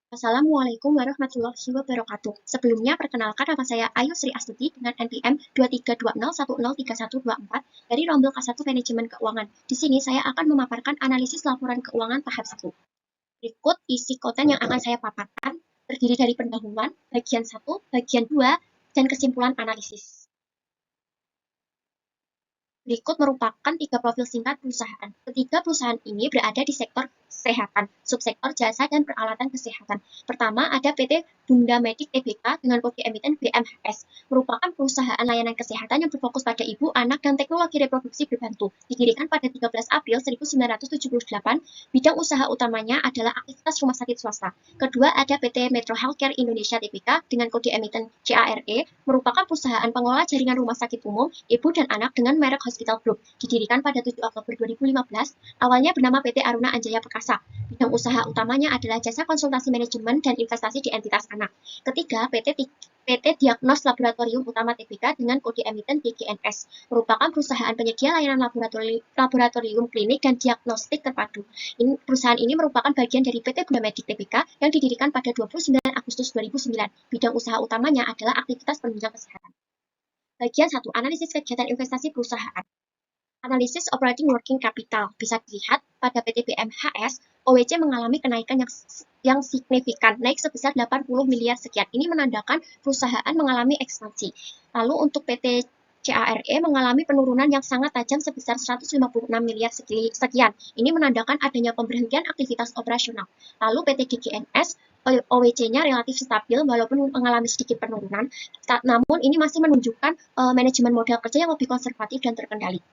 Assalamualaikum warahmatullahi wabarakatuh. Sebelumnya, perkenalkan nama saya Ayu Sri Astuti dengan NPM 2320103124 dari Rombel K1 Manajemen Keuangan. Di sini saya akan memaparkan analisis laporan keuangan tahap 1. Berikut isi konten yang akan saya paparkan, terdiri dari pendahuluan, bagian 1, bagian 2, dan kesimpulan analisis. Berikut merupakan 3 profil singkat perusahaan. Ketiga perusahaan ini berada di sektor kesehatan, subsektor jasa dan peralatan kesehatan. Pertama ada PT Bunda Medik Tbk dengan kode emiten BMHS, merupakan perusahaan layanan kesehatan yang berfokus pada ibu, anak, dan teknologi reproduksi berbantu. Didirikan pada 13 April 1978, bidang usaha utamanya adalah aktivitas rumah sakit swasta. Kedua ada PT Metro Healthcare Indonesia Tbk dengan kode emiten CARE, merupakan perusahaan pengelola jaringan rumah sakit umum, ibu dan anak dengan merek Hospital Group, didirikan pada 7 Oktober 2015, awalnya bernama PT Aruna Anjaya Perkasa. Bidang usaha utamanya adalah jasa konsultasi manajemen dan investasi di entitas anak. Ketiga, PT Diagnos Laboratorium Utama Tbk dengan kode emiten DGNS, merupakan perusahaan penyedia layanan laboratorium klinik dan diagnostik terpadu. Perusahaan ini merupakan bagian dari PT Bunda Medik Tbk yang didirikan pada 29 Agustus 2009. Bidang usaha utamanya adalah aktivitas penunjang kesehatan. Bagian 1. Analisis kegiatan investasi perusahaan. Analisis operating working capital. Bisa dilihat pada PT BMHS, OWC mengalami kenaikan yang signifikan, naik sebesar 80 miliar sekian. Ini menandakan perusahaan mengalami ekspansi. Lalu untuk PT CARE mengalami penurunan yang sangat tajam sebesar 156 miliar sekian. Ini menandakan adanya pemberhentian aktivitas operasional. Lalu PT DGNS, OWC-nya relatif stabil walaupun mengalami sedikit penurunan, namun ini masih menunjukkan manajemen modal kerja yang lebih konservatif dan terkendali.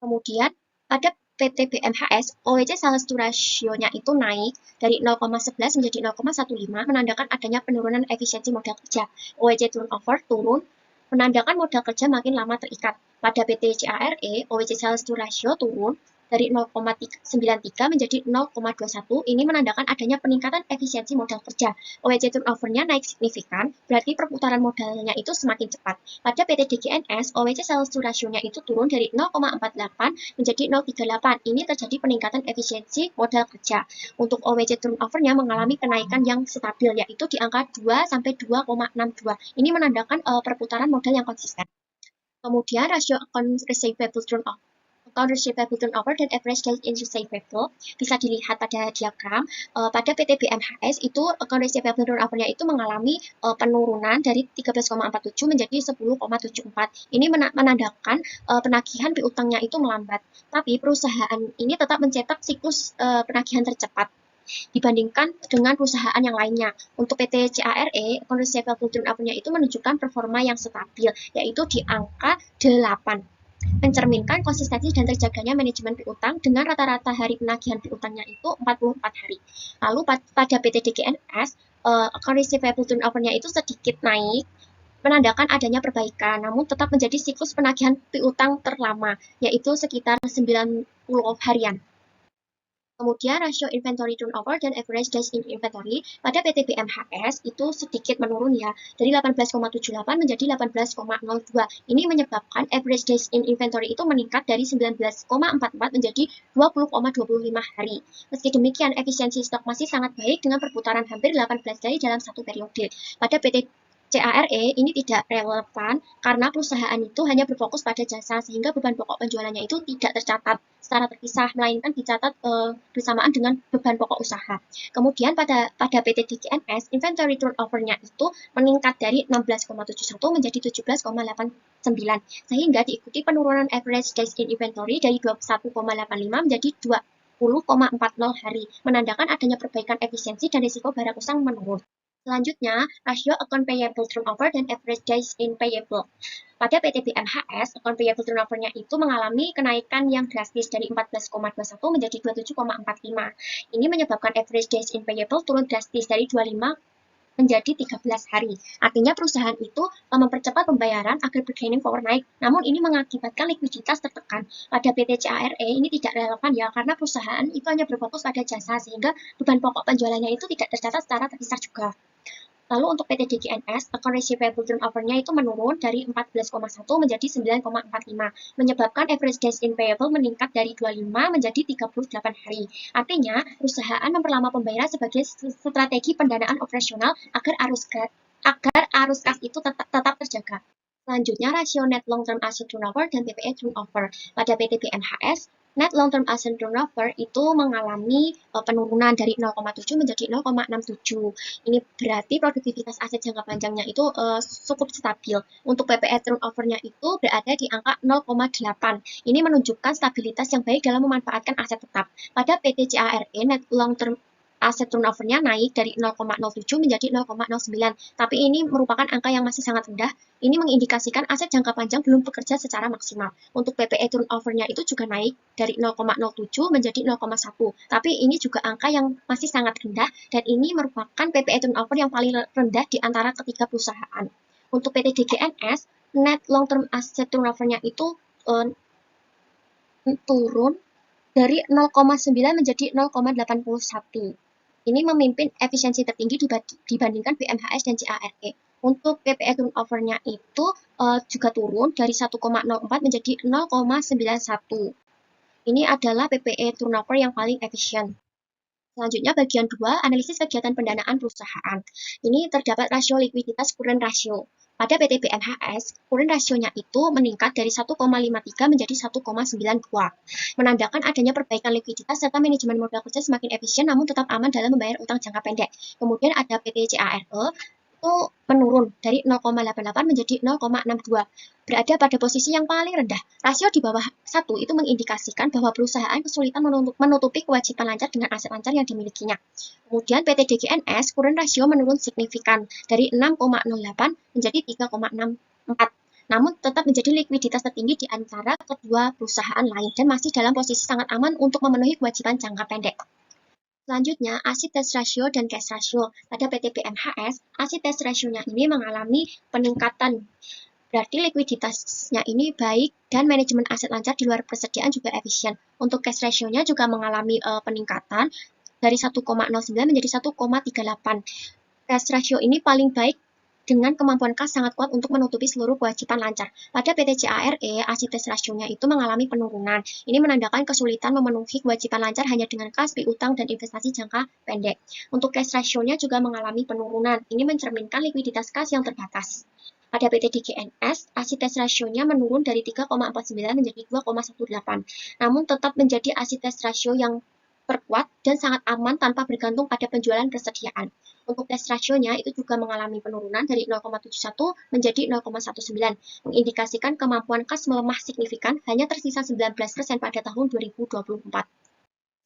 Kemudian pada PT BMHS, OWC sales to ratio-nya itu naik dari 0,11 menjadi 0,15, menandakan adanya penurunan efisiensi modal kerja. OWC turnover turun, menandakan modal kerja makin lama terikat. Pada PT CARE, OWC sales to ratio turun dari 0,93 menjadi 0,21, ini menandakan adanya peningkatan efisiensi modal kerja. OWC turnover-nya naik signifikan, berarti perputaran modalnya itu semakin cepat. Pada PT DGNS, OWC sales to ratio-nya itu turun dari 0,48 menjadi 0,38. Ini terjadi peningkatan efisiensi modal kerja. Untuk OWC turnover-nya mengalami kenaikan yang stabil, yaitu di angka 2 sampai 2,62. Ini menandakan perputaran modal yang konsisten. Kemudian rasio account receivable turnover dan average days in receivable bisa dilihat pada diagram. Pada PT BMHS itu account receivable turnover-nya itu mengalami penurunan dari 13,47 menjadi 10,74. Ini menandakan penagihan piutangnya itu melambat. Tapi perusahaan ini tetap mencetak siklus penagihan tercepat dibandingkan dengan perusahaan yang lainnya. Untuk PT CARE, account receivable turnover-nya itu menunjukkan performa yang stabil, yaitu di angka 8, mencerminkan konsistensi dan terjaganya manajemen piutang dengan rata-rata hari penagihan piutangnya itu 44 hari. Lalu pada PT DGNS, account receivable turnover-nya itu sedikit naik, menandakan adanya perbaikan, namun tetap menjadi siklus penagihan piutang terlama, yaitu sekitar 90 harian. Kemudian rasio inventory turnover dan average days in inventory pada PT BMHS itu sedikit menurun ya, dari 18,78 menjadi 18,02. Ini menyebabkan average days in inventory itu meningkat dari 19,44 menjadi 20,25 hari. Meski demikian, efisiensi stok masih sangat baik dengan perputaran hampir 18 hari dalam satu periode. Pada PT CARE ini tidak relevan karena perusahaan itu hanya berfokus pada jasa sehingga beban pokok penjualannya itu tidak tercatat secara terpisah, melainkan dicatat bersamaan dengan beban pokok usaha. Kemudian pada PT DGNS, inventory turnover-nya itu meningkat dari 16,71 menjadi 17,89, sehingga diikuti penurunan average days in inventory dari 21,85 menjadi 20,40 hari, menandakan adanya perbaikan efisiensi dan risiko barang usang menurun. Selanjutnya, rasio account payable turnover dan average days in payable. Pada PT BMHS, account payable turnover-nya itu mengalami kenaikan yang drastis dari 14,21 menjadi 27,45. Ini menyebabkan average days in payable turun drastis dari 25 menjadi 13 hari. Artinya perusahaan itu mempercepat pembayaran agar bargaining power naik. Namun ini mengakibatkan likuiditas tertekan. Pada PT CARE ini tidak relevan ya, karena perusahaan itu hanya berfokus pada jasa sehingga beban pokok penjualannya itu tidak tercatat secara terpisah juga. Lalu untuk PT DGNS, account receivable turnover-nya itu menurun dari 14,1 menjadi 9,45, menyebabkan average days in payable meningkat dari 25 menjadi 38 hari. Artinya, perusahaan memperlama pembayaran sebagai strategi pendanaan operasional agar arus kas itu tetap terjaga. Selanjutnya, rasio net long term asset turnover dan PPE turnover. Pada PT BMHS, net long term asset turnover itu mengalami penurunan dari 0,7 menjadi 0,67. Ini berarti produktivitas aset jangka panjangnya itu cukup stabil. Untuk PPE turnover-nya itu berada di angka 0,8. Ini menunjukkan stabilitas yang baik dalam memanfaatkan aset tetap. Pada PT CARE, net long term aset turnover-nya naik dari 0,07 menjadi 0,09. Tapi ini merupakan angka yang masih sangat rendah. Ini mengindikasikan aset jangka panjang belum bekerja secara maksimal. Untuk PPE turnover-nya itu juga naik dari 0,07 menjadi 0,1. Tapi ini juga angka yang masih sangat rendah dan ini merupakan PPE turnover yang paling rendah di antara ketiga perusahaan. Untuk PT DGNS, net long term asset turnover-nya itu turun dari 0,9 menjadi 0,81. Ini memimpin efisiensi tertinggi dibandingkan BMHS dan CARE. Untuk PPE turnover-nya itu juga turun dari 1,04 menjadi 0,91. Ini adalah PPE turnover yang paling efisien. Selanjutnya bagian 2, analisis kegiatan pendanaan perusahaan. Ini terdapat rasio likuiditas current ratio. Pada PT BMHS, current rasionya itu meningkat dari 1,53 menjadi 1,92, menandakan adanya perbaikan likuiditas serta manajemen modal kerja semakin efisien namun tetap aman dalam membayar utang jangka pendek. Kemudian ada PT CARE, itu menurun dari 0,88 menjadi 0,62, berada pada posisi yang paling rendah. Rasio di bawah 1 itu mengindikasikan bahwa perusahaan kesulitan menutupi kewajiban lancar dengan aset lancar yang dimilikinya. Kemudian PT DGNS, current ratio menurun signifikan dari 6,08 menjadi 3,64. Namun tetap menjadi likuiditas tertinggi di antara kedua perusahaan lain dan masih dalam posisi sangat aman untuk memenuhi kewajiban jangka pendek. Selanjutnya, acid test ratio dan cash ratio. Pada PT BMHS, acid test ratio-nya ini mengalami peningkatan. Berarti likuiditasnya ini baik dan manajemen aset lancar di luar persediaan juga efisien. Untuk cash ratio-nya juga mengalami peningkatan dari 1,09 menjadi 1,38. Cash ratio ini paling baik dengan kemampuan kas sangat kuat untuk menutupi seluruh kewajiban lancar. Pada PT CARE, asites rasionya itu mengalami penurunan. Ini menandakan kesulitan memenuhi kewajiban lancar hanya dengan kas, piutang, dan investasi jangka pendek. Untuk cash rasionya juga mengalami penurunan. Ini mencerminkan likuiditas kas yang terbatas. Pada PT DGNS, asites rasionya menurun dari 3,49 menjadi 2,18. Namun tetap menjadi asites rasio yang terkuat dan sangat aman tanpa bergantung pada penjualan persediaan. Untuk cash ratio-nya itu juga mengalami penurunan dari 0,71 menjadi 0,19, mengindikasikan kemampuan kas melemah signifikan, hanya tersisa 19% pada tahun 2024.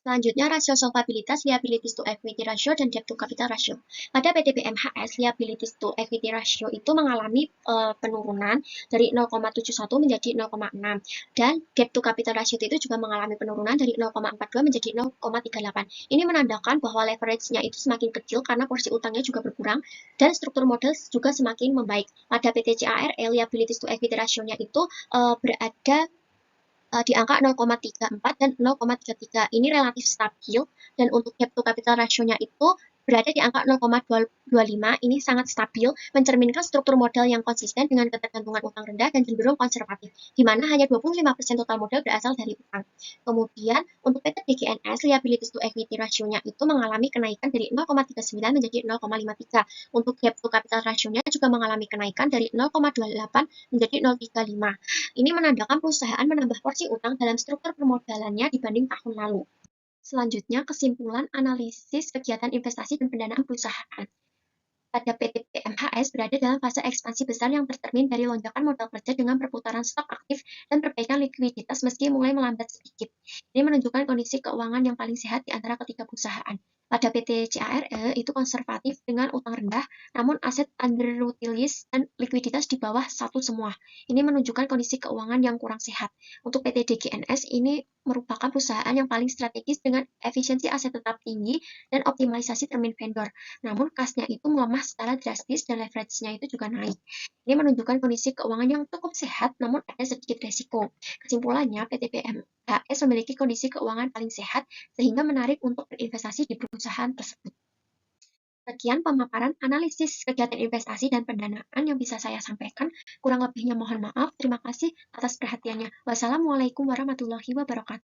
Selanjutnya, rasio solvabilitas, liabilities to equity ratio, dan debt to capital ratio. Pada PT BMHS, liabilities to equity ratio itu mengalami penurunan dari 0,71 menjadi 0,6. Dan debt to capital ratio itu juga mengalami penurunan dari 0,42 menjadi 0,38. Ini menandakan bahwa leverage-nya itu semakin kecil karena porsi utangnya juga berkurang, dan struktur modal juga semakin membaik. Pada PT CARE, liabilities to equity ratio-nya itu berada di angka 0,34 dan 0,33. Ini relatif stabil dan untuk debt to capital ratio-nya itu berada di angka 0,25. Ini sangat stabil, mencerminkan struktur modal yang konsisten dengan ketergantungan utang rendah dan cenderung konservatif, di mana hanya 25% total modal berasal dari utang. Kemudian, untuk PT DGNS, liabilities to equity ratio-nya itu mengalami kenaikan dari 0,39 menjadi 0,53. Untuk debt to capital ratio-nya juga mengalami kenaikan dari 0,28 menjadi 0,35. Ini menandakan perusahaan menambah porsi utang dalam struktur permodalannya dibanding tahun lalu. Selanjutnya, kesimpulan analisis kegiatan investasi dan pendanaan perusahaan. Pada PT PMHS berada dalam fase ekspansi besar yang tercermin dari lonjakan modal kerja dengan perputaran stok aktif dan perbaikan likuiditas meski mulai melambat sedikit. Ini menunjukkan kondisi keuangan yang paling sehat di antara ketiga perusahaan. Pada PT CARE itu konservatif dengan utang rendah, namun aset underutilized dan likuiditas di bawah satu semua. Ini menunjukkan kondisi keuangan yang kurang sehat. Untuk PT DGNS ini merupakan perusahaan yang paling strategis dengan efisiensi aset tetap tinggi dan optimalisasi termin vendor. Namun kasnya itu melemah secara drastis dan leverage-nya itu juga naik. Ini menunjukkan kondisi keuangan yang cukup sehat namun ada sedikit resiko. Kesimpulannya, PT PMHS memiliki kondisi keuangan paling sehat sehingga menarik untuk berinvestasi di perusahaan tersebut. Sekian pemaparan analisis kegiatan investasi dan pendanaan yang bisa saya sampaikan. Kurang lebihnya mohon maaf. Terima kasih atas perhatiannya. Wassalamualaikum warahmatullahi wabarakatuh.